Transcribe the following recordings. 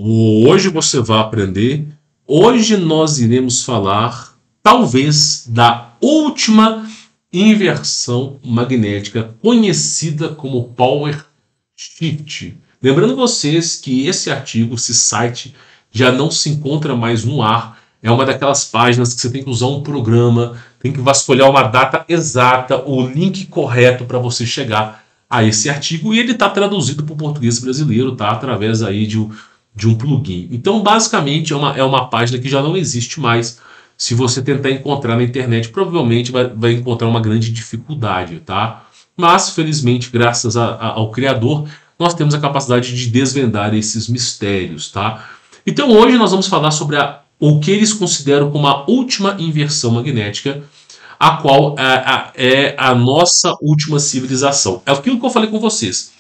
Hoje você vai aprender. Hoje nós iremos falar, talvez, da última inversão magnética conhecida como Power Shift. Lembrando vocês que esse artigo, esse site, já não se encontra mais no ar. É uma daquelas páginas que você tem que usar um programa, tem que vasculhar uma data exata, o link correto para você chegar a esse artigo. E ele está traduzido para o português brasileiro, tá? Através aí de um plugin. Então, basicamente, é uma página que já não existe mais. Se você tentar encontrar na internet, provavelmente vai encontrar uma grande dificuldade, tá? Mas, felizmente, graças ao criador, nós temos a capacidade de desvendar esses mistérios, tá? Então, hoje nós vamos falar sobre o que eles consideram como a última inversão magnética, a qual é a nossa última civilização. É aquilo que eu falei com vocês.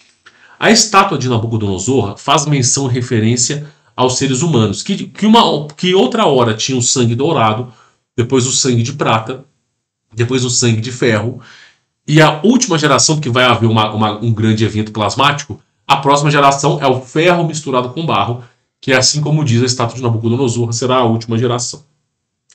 A estátua de Nabucodonosor faz menção e referência aos seres humanos, que outra hora tinha o sangue dourado, depois o sangue de prata, depois o sangue de ferro, e a última geração, que vai haver um grande evento plasmático, a próxima geração é o ferro misturado com barro, que é assim como diz a estátua de Nabucodonosor, será a última geração.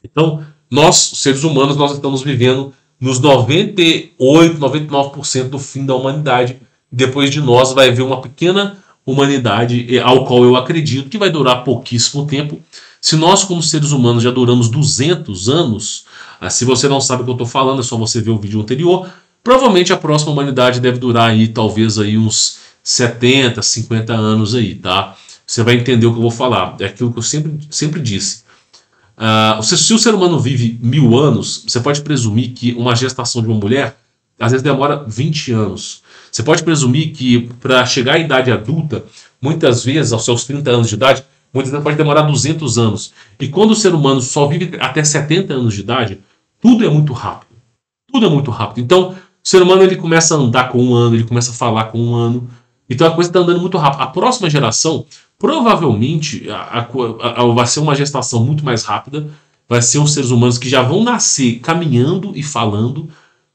Então, nós, seres humanos, nós estamos vivendo nos 98, 99% do fim da humanidade. Depois de nós vai haver uma pequena humanidade, ao qual eu acredito que vai durar pouquíssimo tempo. Se nós, como seres humanos, já duramos 200 anos, se você não sabe o que eu estou falando, é só você ver o vídeo anterior, provavelmente a próxima humanidade deve durar aí, talvez aí uns 70, 50 anos aí, tá? Você vai entender o que eu vou falar. É aquilo que eu sempre disse. Se o ser humano vive 1000 anos, você pode presumir que uma gestação de uma mulher, às vezes demora 20 anos. Você pode presumir que para chegar à idade adulta, muitas vezes, aos seus 30 anos de idade, muitas vezes pode demorar 200 anos. E quando o ser humano só vive até 70 anos de idade, tudo é muito rápido. Tudo é muito rápido. Então, o ser humano ele começa a andar com 1 ano, ele começa a falar com 1 ano. Então a coisa está andando muito rápido. A próxima geração, provavelmente, vai ser uma gestação muito mais rápida. Vai ser os seres humanos que já vão nascer caminhando e falando,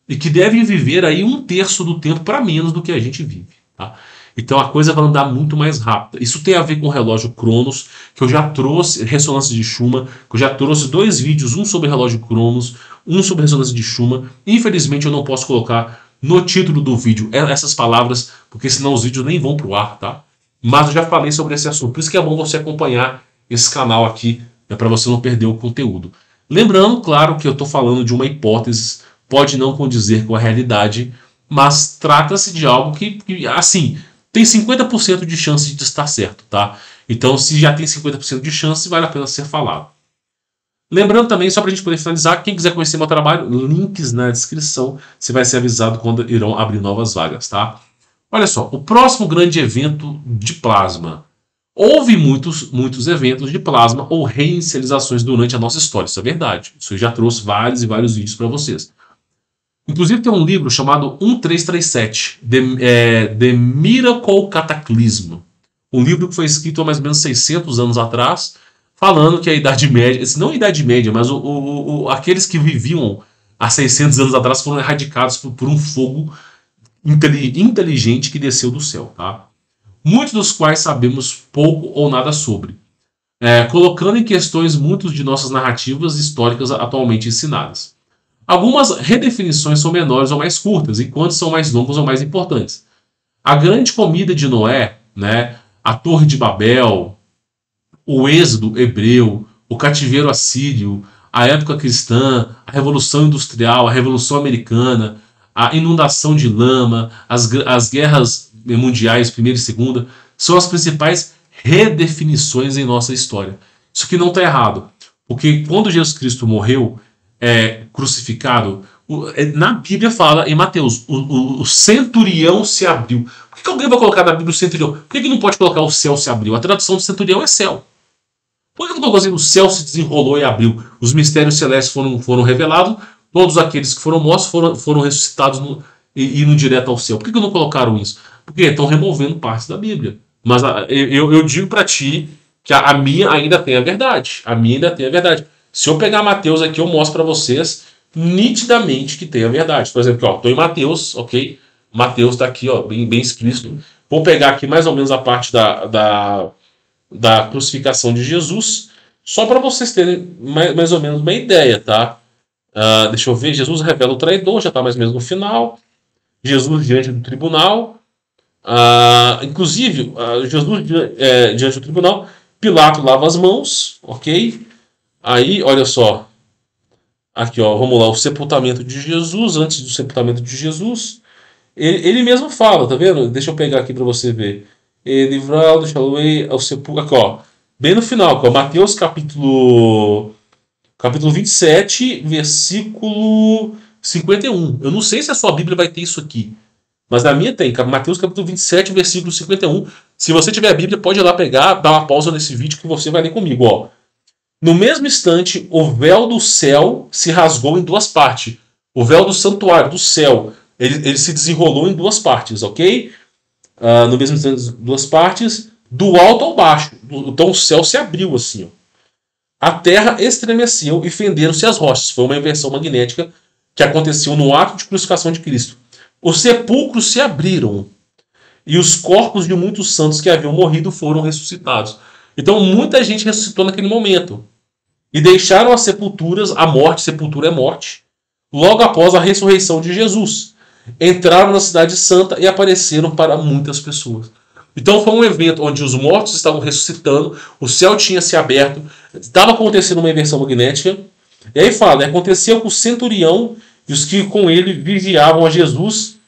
e que devem viver aí 1/3 do tempo para menos do que a gente vive. Tá? Então a coisa vai andar muito mais rápida. Isso tem a ver com o relógio Cronos, que eu já trouxe, ressonância de Schumann, que eu já trouxe 2 vídeos, um sobre relógio Cronos, um sobre ressonância de Schumann. Infelizmente eu não posso colocar no título do vídeo essas palavras, porque senão os vídeos nem vão para o ar, tá? Mas eu já falei sobre esse assunto, por isso que é bom você acompanhar esse canal aqui, para você não perder o conteúdo. Lembrando, claro, que eu estou falando de uma hipótese, pode não condizer com a realidade, mas trata-se de algo que, assim, tem 50% de chance de estar certo, tá? Então, se já tem 50% de chance, vale a pena ser falado. Lembrando também, só para a gente poder finalizar, quem quiser conhecer meu trabalho, links na descrição, você vai ser avisado quando irão abrir novas vagas, tá? Olha só, o próximo grande evento de plasma. Houve muitos eventos de plasma ou reinicializações durante a nossa história, isso é verdade. Isso eu já trouxe vários e vários vídeos para vocês. Inclusive tem um livro chamado 1337, The Miracle Cataclysm. Um livro que foi escrito há mais ou menos 600 anos atrás, falando que a Idade Média, não a Idade Média, mas aqueles que viviam há 600 anos atrás foram erradicados por um fogo inteligente que desceu do céu, tá? Muitos dos quais sabemos pouco ou nada sobre, colocando em questões muitas de nossas narrativas históricas atualmente ensinadas. Algumas redefinições são menores ou mais curtas, enquanto são mais longas ou mais importantes. A grande comida de Noé, né, a Torre de Babel, o êxodo hebreu, o cativeiro assírio, a época cristã, a Revolução Industrial, a Revolução Americana, a inundação de lama, as guerras mundiais, primeira e segunda, são as principais redefinições em nossa história. Isso aqui não está errado, porque quando Jesus Cristo morreu, crucificado, na Bíblia fala, em Mateus, o centurião se abriu. Por que alguém vai colocar na Bíblia o centurião? Por que não pode colocar o céu se abriu? A tradução do centurião é céu. Por que não colocou assim, o céu se desenrolou e abriu? Os mistérios celestes foram revelados, todos aqueles que foram mortos foram ressuscitados e indo direto ao céu. Por que não colocaram isso? Porque estão removendo partes da Bíblia. Mas eu digo para ti que a minha ainda tem a verdade. A minha ainda tem a verdade. Se eu pegar Mateus aqui, eu mostro para vocês nitidamente que tem a verdade. Por exemplo, estou em Mateus, ok? Mateus está aqui, ó, bem explícito. Vou pegar aqui mais ou menos a parte da crucificação de Jesus, só para vocês terem mais ou menos uma ideia, tá? Deixa eu ver, Jesus revela o traidor, já está mais ou menos no final. Jesus diante do tribunal. Inclusive, Jesus diante do tribunal, Pilato lava as mãos, ok? Aí, olha só. Aqui, ó, vamos lá, o sepultamento de Jesus, antes do sepultamento de Jesus. Ele mesmo fala, tá vendo? Deixa eu pegar aqui para você ver. Livrado, Shalom, ao sepulcro. Aqui, ó. Bem no final, aqui, ó, Mateus capítulo 27, versículo 51. Eu não sei se a sua Bíblia vai ter isso aqui, mas na minha tem. Mateus capítulo 27, versículo 51. Se você tiver a Bíblia, pode ir lá pegar, dar uma pausa nesse vídeo que você vai ler comigo, ó. No mesmo instante, o véu do céu se rasgou em duas partes. O véu do santuário, do céu, ele se desenrolou em duas partes, ok? No mesmo instante, duas partes, do alto ao baixo. Então o céu se abriu assim, ó. A terra estremeceu e fenderam-se as rochas. Foi uma inversão magnética que aconteceu no ato de crucificação de Cristo. Os sepulcros se abriram e os corpos de muitos santos que haviam morrido foram ressuscitados. Então muita gente ressuscitou naquele momento. E deixaram as sepulturas, a morte, sepultura é morte, logo após a ressurreição de Jesus. Entraram na cidade santa e apareceram para muitas pessoas. Então foi um evento onde os mortos estavam ressuscitando, o céu tinha se aberto, estava acontecendo uma inversão magnética. E aí fala, aconteceu com o centurião e os que com ele vigiavam a Jesus,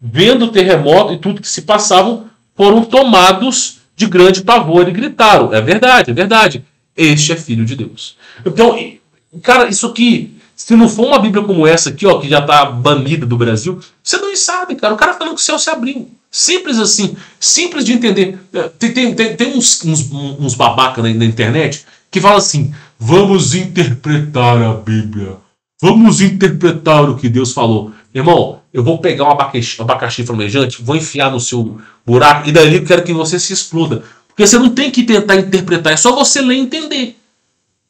vendo o terremoto e tudo que se passavam, foram tomados de grande pavor e gritaram. É verdade, é verdade. Este é filho de Deus. Então, cara, isso aqui, se não for uma Bíblia como essa aqui, ó, que já está banida do Brasil, você não sabe, cara. O cara falando que o céu se abriu. Simples assim. Simples de entender. Tem uns babaca na internet que falam assim, vamos interpretar a Bíblia. Vamos interpretar o que Deus falou. Irmão, eu vou pegar um abacaxi flamejante, vou enfiar no seu buraco e dali eu quero que você se exploda. Porque você não tem que tentar interpretar, é só você ler e entender.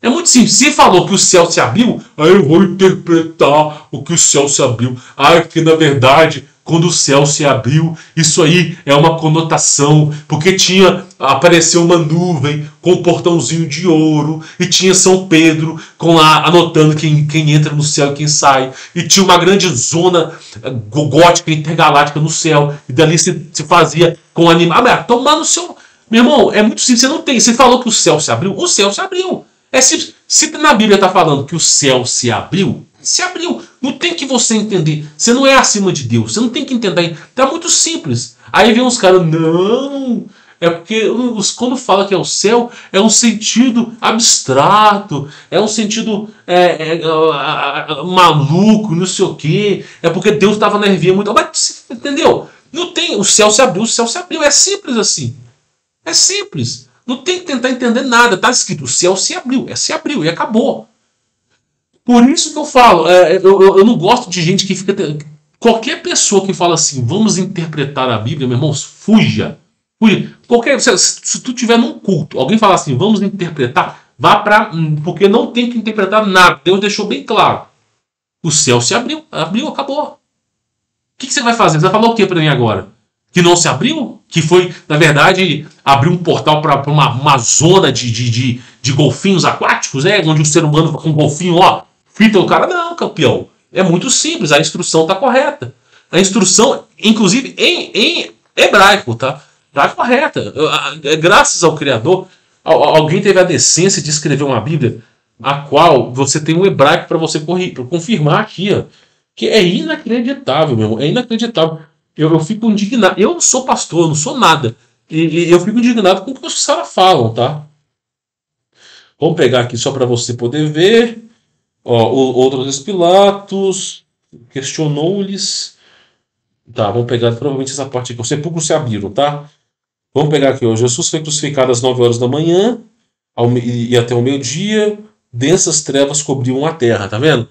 É muito simples. Se falou que o céu se abriu, aí eu vou interpretar o que o céu se abriu. Porque na verdade, quando o céu se abriu, isso aí é uma conotação, porque apareceu uma nuvem com um portãozinho de ouro, e tinha São Pedro com lá anotando quem entra no céu e quem sai, e tinha uma grande zona gótica intergaláctica no céu, e dali se fazia com animais. Tomar no seu... Meu irmão, é muito simples. Você não tem. Você falou que o céu se abriu? O céu se abriu. É simples. Se na Bíblia está falando que o céu se abriu, se abriu. Não tem que você entender. Você não é acima de Deus. Você não tem que entender. Tá muito simples. Aí vem uns caras, não. É porque quando fala que é o céu, é um sentido abstrato, é um sentido maluco, não sei o quê. É porque Deus estava nervinho muito. Mas, entendeu? Não tem. O céu se abriu, o céu se abriu. É simples assim. É simples. Não tem que tentar entender nada. Está escrito, o céu se abriu e acabou. Por isso que eu falo, eu não gosto de gente que fica... Qualquer pessoa que fala assim, vamos interpretar a Bíblia, meu irmão, fuja. Se tu estiver num culto, alguém falar assim, vamos interpretar, vá para... Porque não tem que interpretar nada. Deus deixou bem claro. O céu se abriu, acabou. O que você vai fazer? Você vai falar o que para mim agora? Que não se abriu? Que foi, na verdade, abrir um portal para uma zona de golfinhos aquáticos, onde o ser humano com um golfinho, fita o cara. Não, campeão. É muito simples, a instrução está correta. A instrução, inclusive em hebraico, tá correta. Graças ao Criador, alguém teve a decência de escrever uma Bíblia, a qual você tem um hebraico para você confirmar aqui, ó, que é inacreditável, meu irmão. É inacreditável. Eu fico indignado. Eu não sou pastor, eu não sou nada. E eu fico indignado com o que os caras falam, tá? Vamos pegar aqui só para você poder ver. Outros Pilatos questionou-lhes. Tá, vamos pegar provavelmente essa parte aqui. O sepulcro se abriram, tá? Vamos pegar aqui, ó. Jesus foi crucificado às 9 horas da manhã e até o meio-dia. Densas trevas cobriam a terra, tá vendo?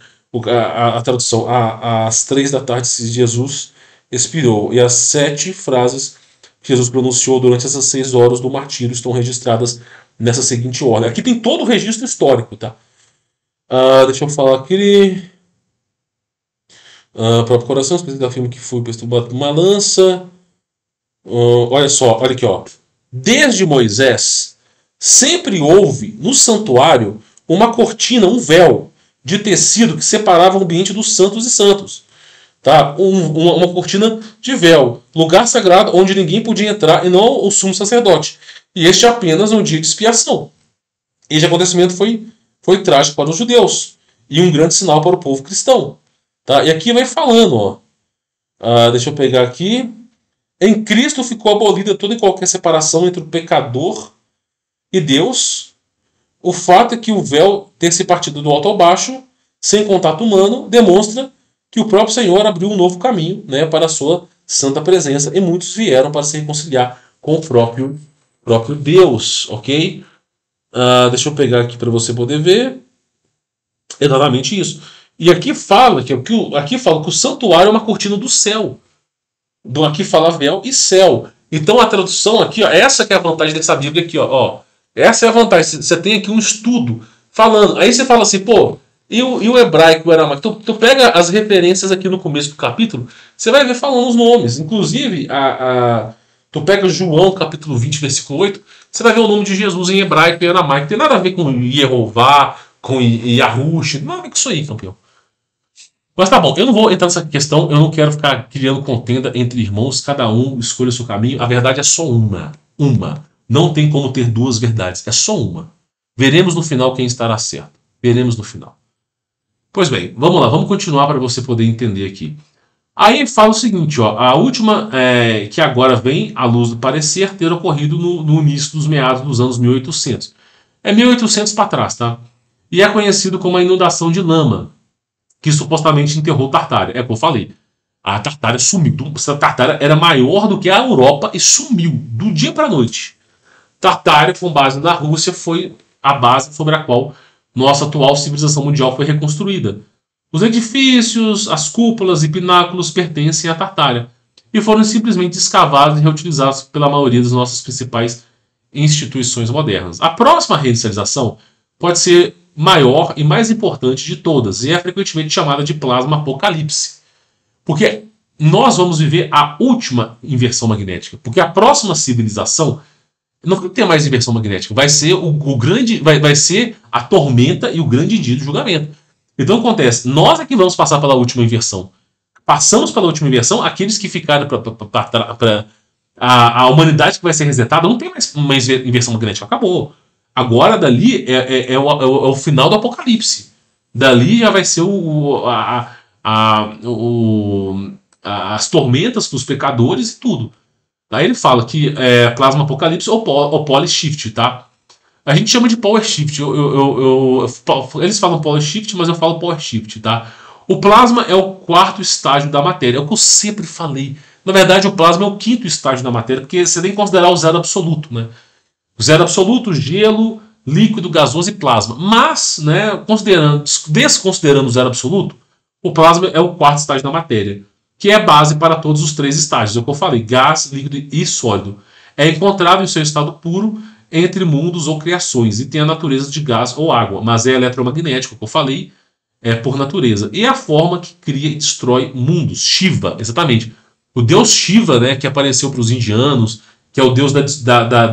A tradução, às 3 da tarde, Jesus expirou. E as 7 frases que Jesus pronunciou durante essas 6 horas do martírio estão registradas nessa seguinte ordem. Aqui tem todo o registro histórico, tá? Deixa eu falar aqui. Próprio coração, espírito afirma que foi perturbado por uma lança. Olha só, olha aqui, ó. Desde Moisés sempre houve no santuário uma cortina, um véu de tecido que separava o ambiente dos santos e santos. Tá? Uma cortina de véu, lugar sagrado onde ninguém podia entrar e não o sumo sacerdote. E este é apenas um dia de expiação. Este acontecimento foi trágico para os judeus e um grande sinal para o povo cristão. Tá? E aqui vai falando, ó. Deixa eu pegar aqui. Em Cristo ficou abolida toda e qualquer separação entre o pecador e Deus. O fato é que o véu ter se partido do alto ao baixo, sem contato humano, demonstra que o próprio Senhor abriu um novo caminho, né, para a sua santa presença, e muitos vieram para se reconciliar com o próprio Deus, ok? Deixa eu pegar aqui para você poder ver. Exatamente isso. E aqui fala que o santuário é uma cortina do céu. Aqui fala véu e céu. Então a tradução aqui, ó, essa que é a vantagem dessa Bíblia aqui, ó. Essa é a vantagem. Você tem aqui um estudo falando. Aí você fala assim, pô, e o hebraico, o aramaico? Tu pega as referências aqui no começo do capítulo, você vai ver falando os nomes. Inclusive, tu pega João, capítulo 20, versículo 8, você vai ver o nome de Jesus em hebraico e aramaico. Tem nada a ver com Yehová, com Yahush, nada a ver com isso aí, campeão. Mas tá bom, eu não vou entrar nessa questão, eu não quero ficar criando contenda entre irmãos, cada um escolha o seu caminho. A verdade é só uma. Não tem como ter duas verdades, é só uma. Veremos no final quem estará certo. Veremos no final. Pois bem, vamos lá, vamos continuar para você poder entender aqui. Aí fala o seguinte, ó, a última que agora vem à luz do parecer ter ocorrido no início dos meados dos anos 1800. É 1800 para trás, tá? E é conhecido como a inundação de lama, que supostamente enterrou Tartária. É o que eu falei. A Tartária sumiu. A Tartária era maior do que a Europa e sumiu do dia para a noite. Tartária, com base na Rússia, foi a base sobre a qual nossa atual civilização mundial foi reconstruída. Os edifícios, as cúpulas e pináculos pertencem à Tartária e foram simplesmente escavados e reutilizados pela maioria das nossas principais instituições modernas. A próxima reinicialização pode ser maior e mais importante de todas e é frequentemente chamada de plasma apocalipse. Porque nós vamos viver a última inversão magnética. Porque a próxima civilização não vai ter mais inversão magnética. Vai ser vai ser a tormenta e o grande dia do julgamento. Então acontece, nós é que vamos passar pela última inversão. Passamos pela última inversão, aqueles que ficaram para a humanidade que vai ser resetada, não tem mais uma inversão magnética, acabou. Agora dali é o final do apocalipse. Dali já vai ser as tormentas para os pecadores e tudo. Aí ele fala que é plasma apocalipse ou polyshift, tá? A gente chama de power shift. Eles falam power shift, mas eu falo power shift, tá? O plasma é o quarto estágio da matéria. É o que eu sempre falei. Na verdade, o plasma é o quinto estágio da matéria, porque você tem que considerar o zero absoluto, né? O zero absoluto, gelo, líquido, gasoso e plasma. Mas, né, desconsiderando o zero absoluto, o plasma é o quarto estágio da matéria, que é a base para todos os três estágios. É o que eu falei, gás, líquido e sólido. É encontrado em seu estado puro entre mundos ou criações, e tem a natureza de gás ou água, mas é eletromagnético, como eu falei, é por natureza. E é a forma que cria e destrói mundos. Shiva, exatamente. O deus Shiva, né, que apareceu para os indianos, que é o deus da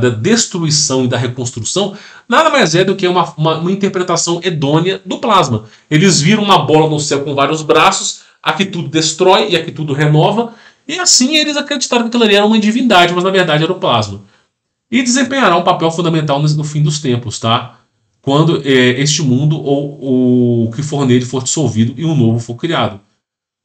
destruição e da reconstrução, nada mais é do que uma interpretação hedônia do plasma. Eles viram uma bola no céu com vários braços, aqui tudo destrói e aqui tudo renova, e assim eles acreditaram que aquilo ali era uma divindade, mas na verdade era o plasma. E desempenhará um papel fundamental no fim dos tempos, tá? Quando este mundo ou o que for nele for dissolvido e um novo for criado.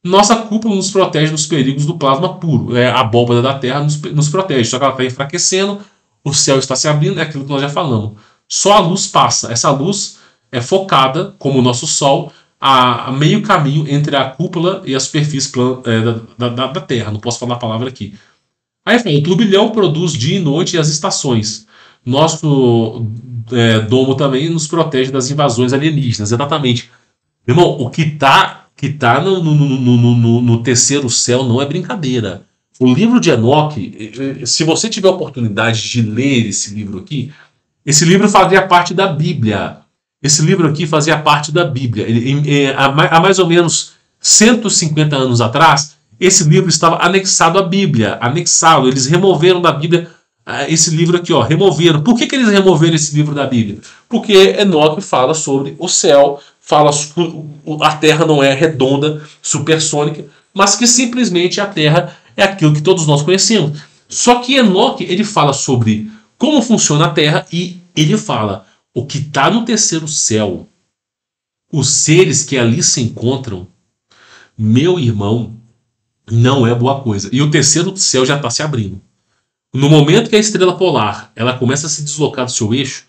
Nossa cúpula nos protege dos perigos do plasma puro. A abóbora da Terra nos protege, só que ela está enfraquecendo, o céu está se abrindo, é aquilo que nós já falamos. Só a luz passa. Essa luz é focada, como o nosso Sol, a meio caminho entre a cúpula e a superfície da Terra. Não posso falar a palavra aqui. Aí o turbilhão produz dia e noite e as estações. Nosso domo também nos protege das invasões alienígenas. Exatamente. Meu irmão, o que está no terceiro céu não é brincadeira. O livro de Enoque, se você tiver a oportunidade de ler esse livro aqui, esse livro fazia parte da Bíblia. Esse livro aqui fazia parte da Bíblia. Há mais ou menos 150 anos atrás, esse livro estava anexado à Bíblia. Anexado. Eles removeram da Bíblia esse livro aqui, ó, removeram. Por que eles removeram esse livro da Bíblia? Porque Enoque fala sobre o céu, fala a Terra não é redonda, supersônica, mas que simplesmente a Terra é aquilo que todos nós conhecemos. Só que Enoque, ele fala sobre como funciona a Terra e ele fala o que está no terceiro céu, os seres que ali se encontram, meu irmão, não é boa coisa. E o terceiro céu já está se abrindo. No momento que a estrela polar ela começa a se deslocar do seu eixo,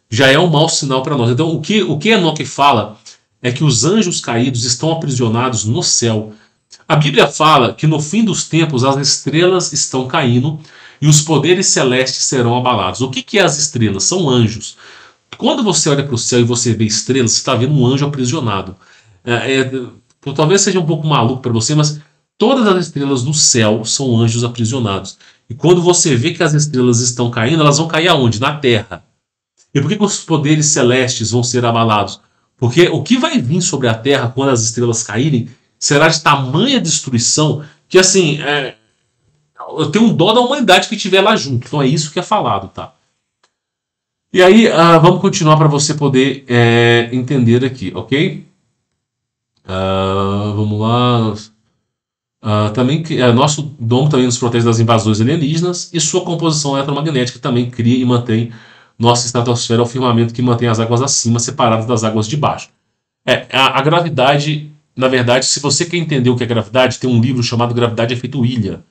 já é um mau sinal para nós. Então, o que Enoque fala é que os anjos caídos estão aprisionados no céu. A Bíblia fala que no fim dos tempos as estrelas estão caindo e os poderes celestes serão abalados. O que é as estrelas? São anjos. Quando você olha para o céu e você vê estrelas, você está vendo um anjo aprisionado. Talvez seja um pouco maluco para você, mas todas as estrelas do céu são anjos aprisionados. E quando você vê que as estrelas estão caindo, elas vão cair aonde? Na Terra. E por que os poderes celestes vão ser abalados? Porque o que vai vir sobre a Terra quando as estrelas caírem será de tamanha destruição que, assim, eu tenho um dó da humanidade que estiver lá junto. Então é isso que é falado, tá? E aí, vamos continuar para você poder entender aqui, ok? Vamos lá. Também nosso domo também nos protege das invasões alienígenas e sua composição eletromagnética também cria e mantém nossa estratosfera, o firmamento que mantém as águas acima separadas das águas de baixo. A gravidade, na verdade, se você quer entender o que é gravidade, tem um livro chamado Gravidade Efeito Ilha.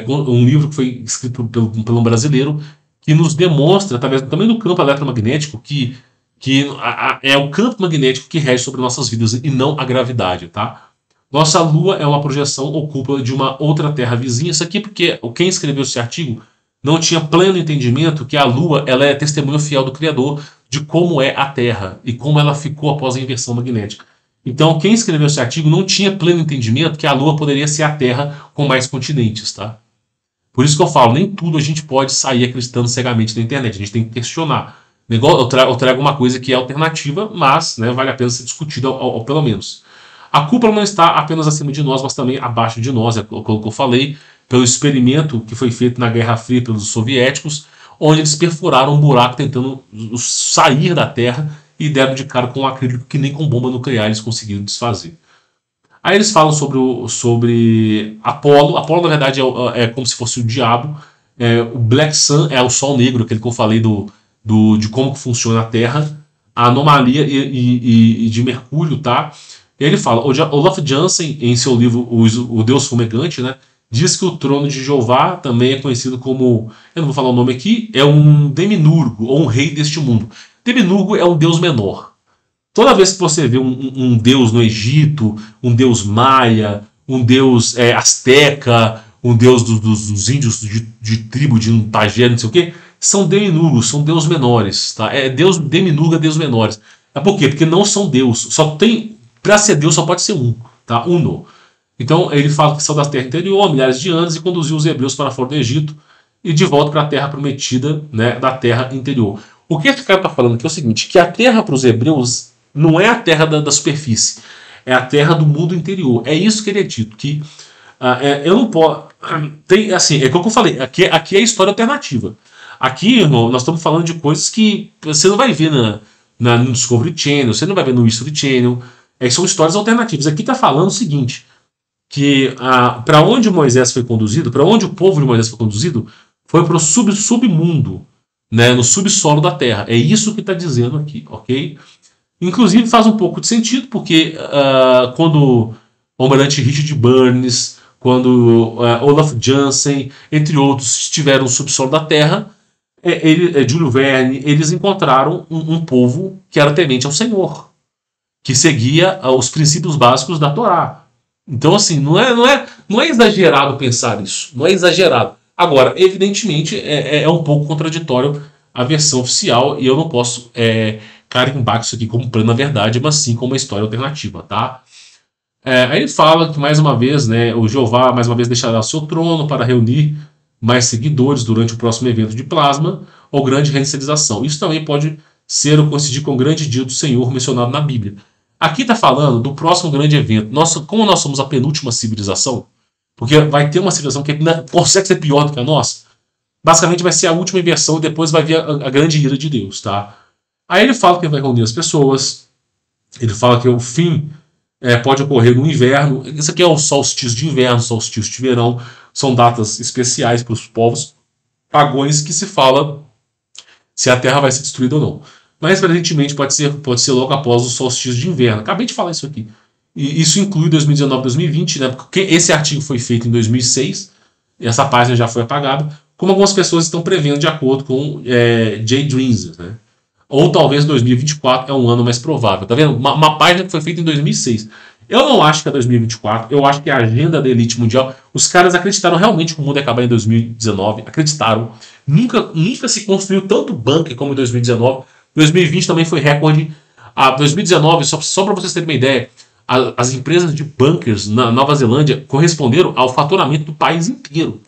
Um livro que foi escrito pelo um brasileiro que nos demonstra, através também do campo eletromagnético, que é o campo magnético que rege sobre nossas vidas e não a gravidade, tá? Nossa Lua é uma projeção ou cúpula de uma outra Terra vizinha. Isso aqui porque quem escreveu esse artigo não tinha pleno entendimento que a Lua ela é testemunha fiel do Criador de como é a Terra e como ela ficou após a inversão magnética. Então, quem escreveu esse artigo não tinha pleno entendimento que a Lua poderia ser a Terra com mais continentes, tá? Por isso que eu falo, nem tudo a gente pode sair acreditando cegamente na internet. A gente tem que questionar. Eu trago uma coisa que é alternativa, mas vale a pena ser discutida ao pelo menos. A cúpula não está apenas acima de nós, mas também abaixo de nós, como eu falei, pelo experimento que foi feito na Guerra Fria pelos soviéticos, onde eles perfuraram um buraco tentando sair da Terra e deram de cara com um acrílico que nem com bomba nuclear eles conseguiram desfazer. Aí eles falam sobre Apolo. Apolo, na verdade, é como se fosse o diabo. O Black Sun é o Sol Negro, aquele que eu falei de como que funciona a Terra. A anomalia de Mercúrio, tá? E aí ele fala, Olaf Jansen, em seu livro O Deus Fumegante, diz que o trono de Jeová também é conhecido como, eu não vou falar o nome aqui, é um demiurgo, ou um rei deste mundo. Demiurgo é um deus menor. Toda vez que você vê um deus no Egito, um deus maia, um deus asteca, um deus dos índios de tribo de Pajé, não sei o quê, são demiurgos, são deuses menores. Tá? Demiurgo é deus menores. Por quê? Porque não são deus. Para ser Deus só pode ser um, tá? Uno. Então ele fala que são da terra interior há milhares de anos e conduziu os hebreus para fora do Egito e de volta para a terra prometida, da terra interior. O que esse cara está falando aqui é o seguinte, que a terra para os hebreus não é a terra da superfície, é a terra do mundo interior. É isso que ele é dito, que eu não posso... é como eu falei, aqui é a história alternativa. Aqui, irmão, nós estamos falando de coisas que você não vai ver no Discovery Channel, você não vai ver no History Channel. São histórias alternativas. Aqui está falando o seguinte, que para onde Moisés foi conduzido, para onde o povo de Moisés foi conduzido, foi para o submundo, no subsolo da terra. É isso que está dizendo aqui, ok? Inclusive faz um pouco de sentido, porque quando o almirante Richard Burns, quando Olaf Jansen, entre outros, estiveram no subsolo da terra, Júlio Verne, eles encontraram um povo que era temente ao Senhor, que seguia os princípios básicos da Torá. Então, assim, não é exagerado pensar isso. Não é exagerado. Agora, evidentemente, é um pouco contraditório a versão oficial e eu não posso carimbar isso aqui como plena verdade, mas sim como uma história alternativa, tá? Aí ele fala que, mais uma vez, o Jeová, mais uma vez, deixará o seu trono para reunir mais seguidores durante o próximo evento de plasma ou grande reinicialização. Isso também pode ser ou coincidir com o grande dia do Senhor mencionado na Bíblia. Aqui está falando do próximo grande evento. Como nós somos a penúltima civilização, porque vai ter uma civilização que consegue ser pior do que a nossa, basicamente vai ser a última inversão e depois vai vir a grande ira de Deus, tá? Aí ele fala que ele vai reunir as pessoas, ele fala que o fim pode ocorrer no inverno. Isso aqui é o solstício de inverno, solstício de verão, são datas especiais para os povos pagões que se fala se a Terra vai ser destruída ou não. Mas, aparentemente, pode ser logo após o solstício de inverno. Acabei de falar isso aqui. E isso inclui 2019 e 2020, né? Porque esse artigo foi feito em 2006, e essa página já foi apagada, como algumas pessoas estão prevendo de acordo com Jay Dreams, né? Ou talvez 2024 é um ano mais provável. Tá vendo? Uma página que foi feita em 2006. Eu não acho que é 2024, eu acho que é a agenda da elite mundial. Os caras acreditaram realmente que o mundo ia acabar em 2019, acreditaram. Nunca se construiu tanto bunker como em 2019. 2020 também foi recorde. 2019, só para vocês terem uma ideia, as empresas de bunkers na Nova Zelândia corresponderam ao faturamento do país inteiro.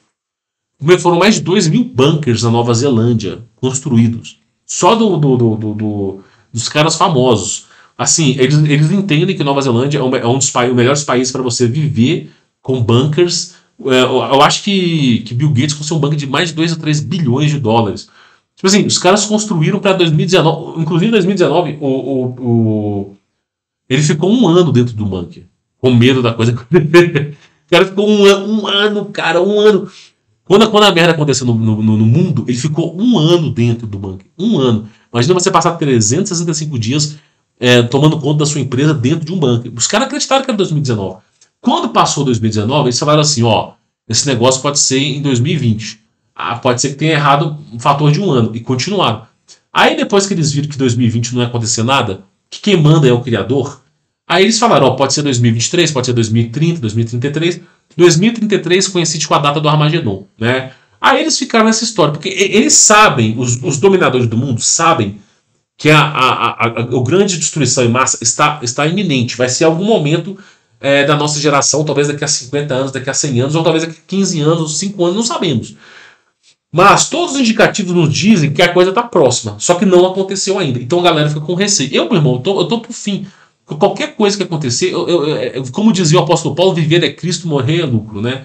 Foram mais de 2.000 bunkers na Nova Zelândia construídos. Só dos caras famosos. Assim, eles entendem que Nova Zelândia é um dos melhores países para você viver com bunkers. Eu acho que Bill Gates construiu um bunker de mais de 2 a 3 bilhões de dólares. Tipo assim, os caras construíram para 2019. Inclusive em 2019, ele ficou um ano dentro do bunker. Com medo da coisa. O cara ficou um ano, cara, um ano. Quando a merda aconteceu no mundo, ele ficou um ano dentro do bunker. Um ano. Imagina você passar 365 dias tomando conta da sua empresa dentro de um bunker. Os caras acreditaram que era 2019. Quando passou 2019, eles falaram assim, ó, esse negócio pode ser em 2020. Pode ser que tenha errado um fator de um ano. E continuaram. Aí depois que eles viram que 2020 não ia acontecer nada, que quem manda é o criador, aí eles falaram, ó, pode ser 2023, pode ser 2030, 2033. 2033 coincide com a data do Armagedon, né? Aí eles ficaram nessa história, porque eles sabem, os dominadores do mundo sabem que a grande destruição em massa está iminente. Vai ser algum momento da nossa geração, talvez daqui a 50 anos, daqui a 100 anos, ou talvez daqui a 15 anos, ou 5 anos, não sabemos. Mas todos os indicativos nos dizem que a coisa está próxima, só que não aconteceu ainda. Então a galera fica com receio. Eu, meu irmão, eu tô por fim. Qualquer coisa que acontecer, como dizia o apóstolo Paulo, viver é Cristo, morrer é lucro, né?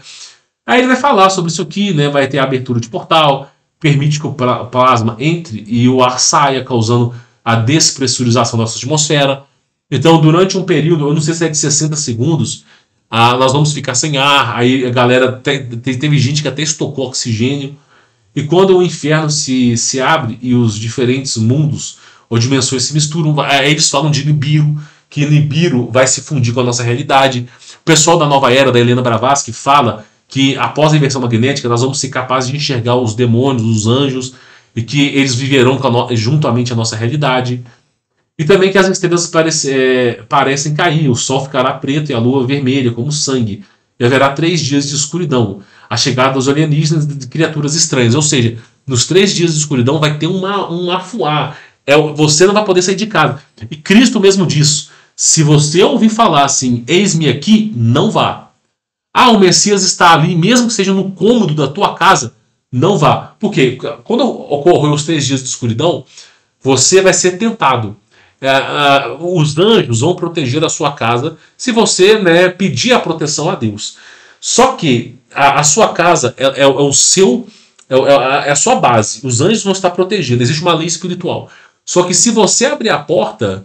Aí ele vai falar sobre isso aqui, né? Vai ter a abertura de portal, permite que o plasma entre e o ar saia, causando a despressurização da nossa atmosfera. Então, durante um período, eu não sei se é de 60 segundos, nós vamos ficar sem ar. Aí a galera, teve gente que até estocou oxigênio. E quando o inferno se abre e os diferentes mundos ou dimensões se misturam, aí eles falam de Nibiru, que Nibiru vai se fundir com a nossa realidade. O pessoal da Nova Era, da Helena Blavatsky, fala que após a inversão magnética nós vamos ser capazes de enxergar os demônios, os anjos, e que eles viverão juntamente a nossa realidade. E também que as estrelas parecem cair, o sol ficará preto e a lua vermelha, como sangue. E haverá 3 dias de escuridão, a chegada dos alienígenas e de criaturas estranhas. Ou seja, nos 3 dias de escuridão vai ter um afuar. Você não vai poder sair de casa. E Cristo mesmo diz, se você ouvir falar assim, eis-me aqui, não vá. O Messias está ali, mesmo que seja no cômodo da tua casa, não vá. Por quê? Quando ocorrer os 3 dias de escuridão, você vai ser tentado. Os anjos vão proteger a sua casa se você, né, pedir a proteção a Deus. Só que a sua casa é a sua base. Os anjos vão estar protegidos. Existe uma lei espiritual. Só que se você abrir a porta,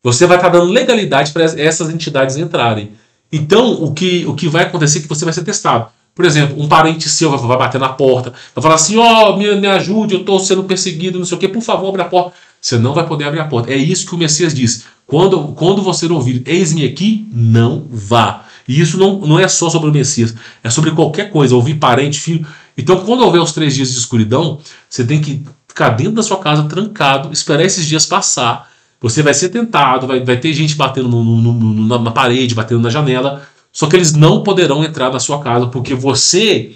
você vai estar dando legalidade para essas entidades entrarem. Então, o que vai acontecer é que você vai ser testado. Por exemplo, um parente seu vai bater na porta, vai falar assim, me ajude, eu estou sendo perseguido, não sei o quê, por favor, abre a porta. Você não vai poder abrir a porta. É isso que o Messias diz. Quando você ouvir, eis-me aqui, não vá. E isso não é só sobre o Messias, é sobre qualquer coisa, ouvir parente, filho. Então, quando houver os 3 dias de escuridão, você tem que ficar dentro da sua casa, trancado, esperar esses dias passar. Você vai ser tentado, vai ter gente batendo na parede, batendo na janela, só que eles não poderão entrar na sua casa, porque você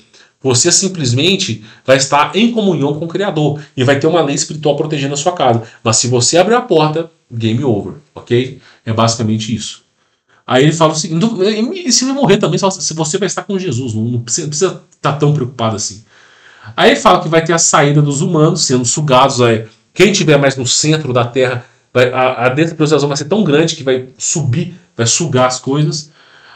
simplesmente vai estar em comunhão com o Criador e vai ter uma lei espiritual protegendo a sua casa. Mas se você abrir a porta, game over, ok? É basicamente isso. Aí ele fala o seguinte, e se ele morrer também, se você vai estar com Jesus, não precisa estar tão preocupado assim. Aí ele fala que vai ter a saída dos humanos sendo sugados. Quem estiver mais no centro da Terra, a despressurização vai ser tão grande que vai subir, vai sugar as coisas.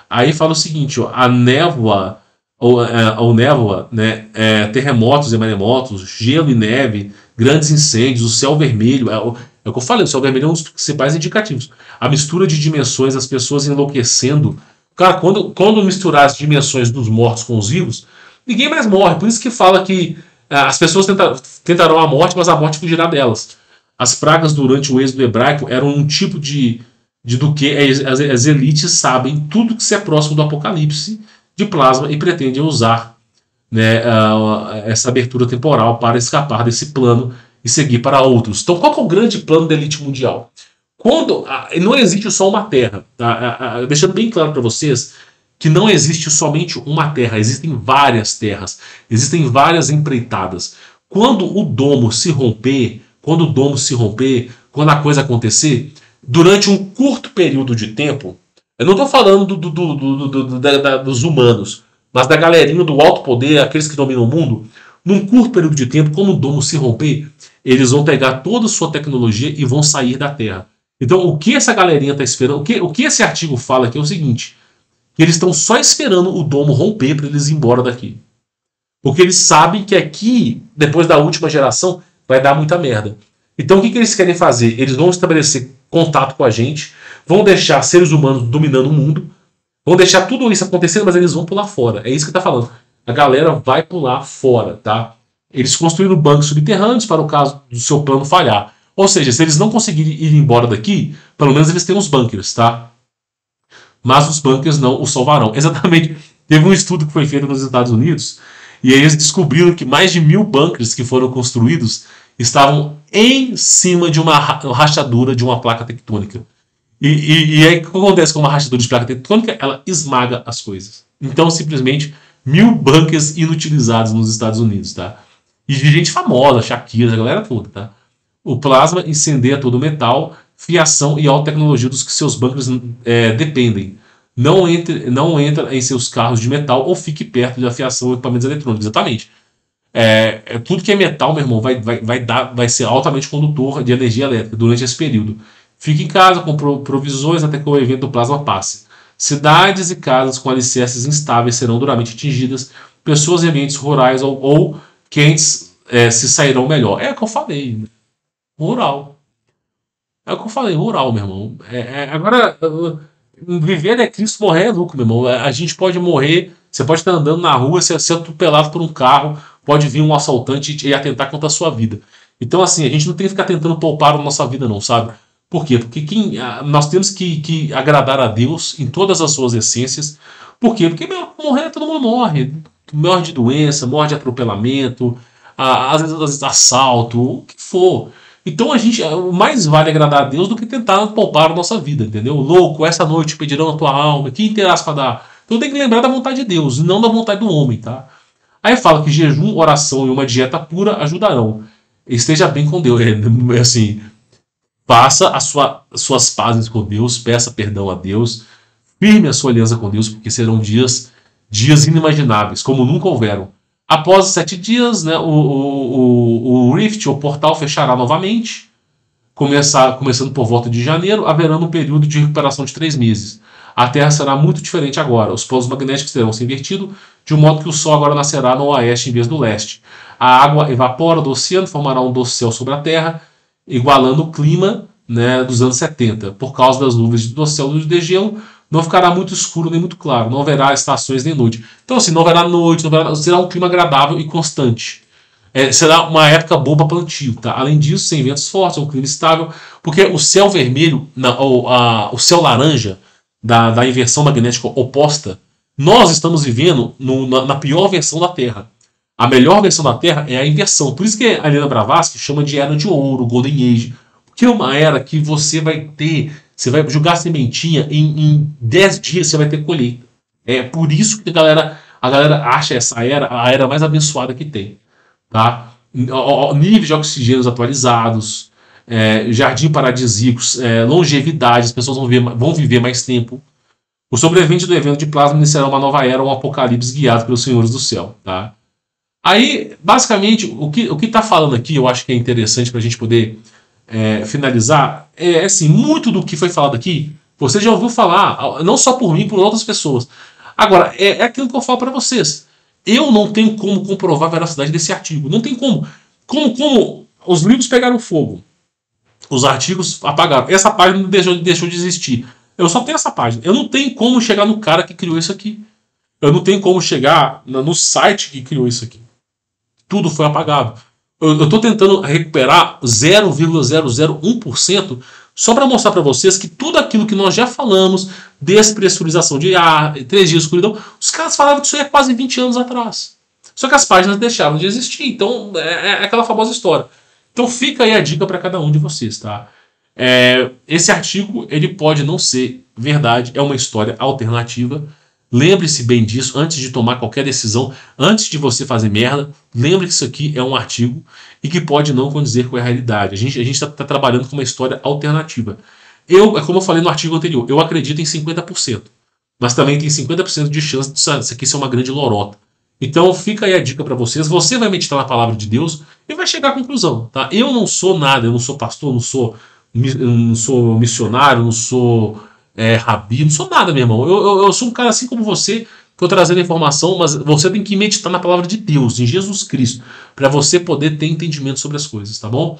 Aí fala o seguinte, a névoa ou névoa, né, terremotos e maremotos, gelo e neve, grandes incêndios, o céu vermelho. É o que eu falei, o céu vermelho é um dos principais indicativos. A mistura de dimensões, as pessoas enlouquecendo. Cara, quando misturar as dimensões dos mortos com os vivos, ninguém mais morre. Por isso que fala que as pessoas tentarão a morte, mas a morte fugirá delas. As pragas durante o êxodo hebraico eram um tipo de do que as elites sabem tudo que se é próximo do apocalipse de plasma e pretendem usar, né, essa abertura temporal para escapar desse plano e seguir para outros. Então, qual que é o grande plano da elite mundial? Não existe só uma Terra, tá? Deixando bem claro para vocês que não existe somente uma Terra, existem várias terras, existem várias empreitadas. Quando o domo se romper, quando a coisa acontecer, durante um curto período de tempo, eu não estou falando dos humanos, mas da galerinha do alto poder, aqueles que dominam o mundo, num curto período de tempo, quando o domo se romper, eles vão pegar toda a sua tecnologia e vão sair da Terra. Então, o que essa galerinha está esperando, o que esse artigo fala aqui é o seguinte, que eles estão só esperando o domo romper para eles ir embora daqui. Porque eles sabem que aqui, depois da última geração, vai dar muita merda. Então, o que eles querem fazer? Eles vão estabelecer contato com a gente, vão deixar seres humanos dominando o mundo, vão deixar tudo isso acontecendo, mas eles vão pular fora. É isso que está falando. A galera vai pular fora, tá? Eles construíram bancos subterrâneos para o caso do seu plano falhar. Ou seja, se eles não conseguirem ir embora daqui, pelo menos eles têm uns bunkers, tá? Mas os bunkers não o salvarão. Exatamente. Teve um estudo que foi feito nos Estados Unidos e aí eles descobriram que mais de 1000 bunkers que foram construídos estavam em cima de uma rachadura de uma placa tectônica. E aí o que acontece com uma rachadura de placa tectônica? Ela esmaga as coisas. Então, simplesmente, 1000 bunkers inutilizados nos Estados Unidos, tá? E de gente famosa, Shakira, a galera toda, tá? O plasma incendeia todo o metal, fiação e alta tecnologia dos que seus bunkers dependem. Não entra em seus carros de metal ou fique perto da fiação ou equipamentos eletrônicos. Exatamente. Tudo que é metal, meu irmão, vai ser altamente condutor de energia elétrica durante esse período. Fique em casa com provisões até que o evento do plasma passe. Cidades e casas com alicerces instáveis serão duramente atingidas. Pessoas em ambientes rurais ou quentes se sairão melhor. É o que eu falei. Rural. É o que eu falei, rural, meu irmão. Agora, viver é Cristo, morrer é lucro, meu irmão. A gente pode morrer, você pode estar andando na rua, ser atropelado por um carro, pode vir um assaltante e atentar contra a sua vida. Então, assim, a gente não tem que ficar tentando poupar a nossa vida, não, sabe? Por quê? Porque nós temos que agradar a Deus em todas as suas essências. Por quê? Porque morrer, todo mundo morre. Morre de doença, morre de atropelamento, às vezes assalto, o que for. Então mais vale agradar a Deus do que tentar poupar a nossa vida, entendeu? Louco, essa noite pedirão a tua alma, quem terás para dar? Então tem que lembrar da vontade de Deus, não da vontade do homem, tá? Aí fala que jejum, oração e uma dieta pura ajudarão. Esteja bem com Deus, assim, faça suas pazes com Deus, peça perdão a Deus, firme a sua aliança com Deus, porque serão dias inimagináveis, como nunca houveram. Após 7 dias, né, o Rift, o portal, fechará novamente, começando por volta de janeiro, haverá um período de recuperação de 3 meses. A Terra será muito diferente agora. Os polos magnéticos terão se invertido, de um modo que o Sol agora nascerá no oeste em vez do leste. A água evapora do oceano, formará um doce céu sobre a Terra, igualando o clima, né, dos anos 70. Por causa das nuvens do céu e do degelo, não ficará muito escuro nem muito claro, não haverá estações nem noite. Então, assim, não haverá noite, será um clima agradável e constante. Será uma época boa para plantio, tá? Além disso, sem ventos fortes, um clima estável, porque o céu vermelho, o céu laranja da inversão magnética oposta, nós estamos vivendo na pior versão da Terra. A melhor versão da Terra é a inversão. Por isso que a Helena Blavatsky chama de Era de Ouro, Golden Age. Porque é uma era que você vai jogar sementinha, em 10 dias você vai ter colheita. É por isso que a galera acha essa era a era mais abençoada que tem. Tá? Níveis de oxigênio atualizados, jardim paradisíacos, longevidade, as pessoas vão viver mais tempo. O sobrevivente do evento de plasma iniciará uma nova era, um apocalipse guiado pelos senhores do céu. Tá? Aí, basicamente, o que está falando aqui, eu acho que é interessante para a gente poder finalizar, assim, muito do que foi falado aqui, você já ouviu falar, não só por mim, por outras pessoas. Agora, é aquilo que eu falo para vocês. Eu não tenho como comprovar a veracidade desse artigo. Não tem como. Como os livros pegaram fogo, os artigos apagaram. Essa página deixou de existir. Eu só tenho essa página. Eu não tenho como chegar no cara que criou isso aqui. Eu não tenho como chegar no site que criou isso aqui. Tudo foi apagado. Eu estou tentando recuperar 0,001% só para mostrar para vocês que tudo aquilo que nós já falamos, despressurização de ar, 3 dias de escuridão, os caras falavam que isso é quase 20 anos atrás. Só que as páginas deixaram de existir. Então é aquela famosa história. Então fica aí a dica para cada um de vocês, tá? Esse artigo ele pode não ser verdade, é uma história alternativa. Lembre-se bem disso antes de tomar qualquer decisão, antes de você fazer merda. Lembre que isso aqui é um artigo e que pode não condizer com a realidade. A gente está trabalhando com uma história alternativa. Como eu falei no artigo anterior, eu acredito em 50%, mas também tem 50% de chance disso aqui ser uma grande lorota. Então fica aí a dica para vocês. Você vai meditar na palavra de Deus e vai chegar à conclusão, tá? Eu não sou nada, eu não sou pastor, não sou missionário, não sou rabi, não sou nada, meu irmão. Eu sou um cara assim como você, estou trazendo informação, mas você tem que meditar na palavra de Deus, em Jesus Cristo, para você poder ter entendimento sobre as coisas, tá bom?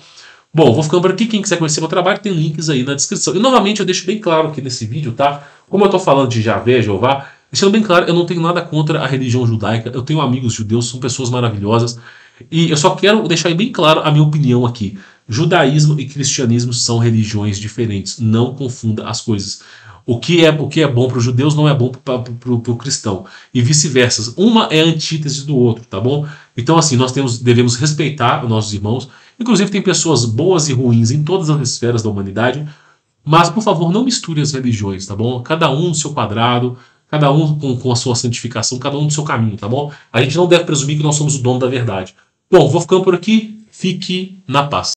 Bom, vou ficando por aqui. Quem quiser conhecer meu trabalho, tem links aí na descrição. E novamente eu deixo bem claro aqui nesse vídeo, tá? Como eu estou falando de Javé, Jeová, deixando bem claro, eu não tenho nada contra a religião judaica. Eu tenho amigos judeus, são pessoas maravilhosas. E eu só quero deixar bem claro a minha opinião aqui. Judaísmo e cristianismo são religiões diferentes. Não confunda as coisas. O que é bom para os judeus não é bom para o cristão. E vice-versa. Uma é a antítese do outro, tá bom? Então, assim, nós devemos respeitar os nossos irmãos. Inclusive, tem pessoas boas e ruins em todas as esferas da humanidade. Mas, por favor, não misture as religiões, tá bom? Cada um no seu quadrado, cada um com a sua santificação, cada um no seu caminho, tá bom? A gente não deve presumir que nós somos o dono da verdade. Bom, vou ficando por aqui. Fique na paz.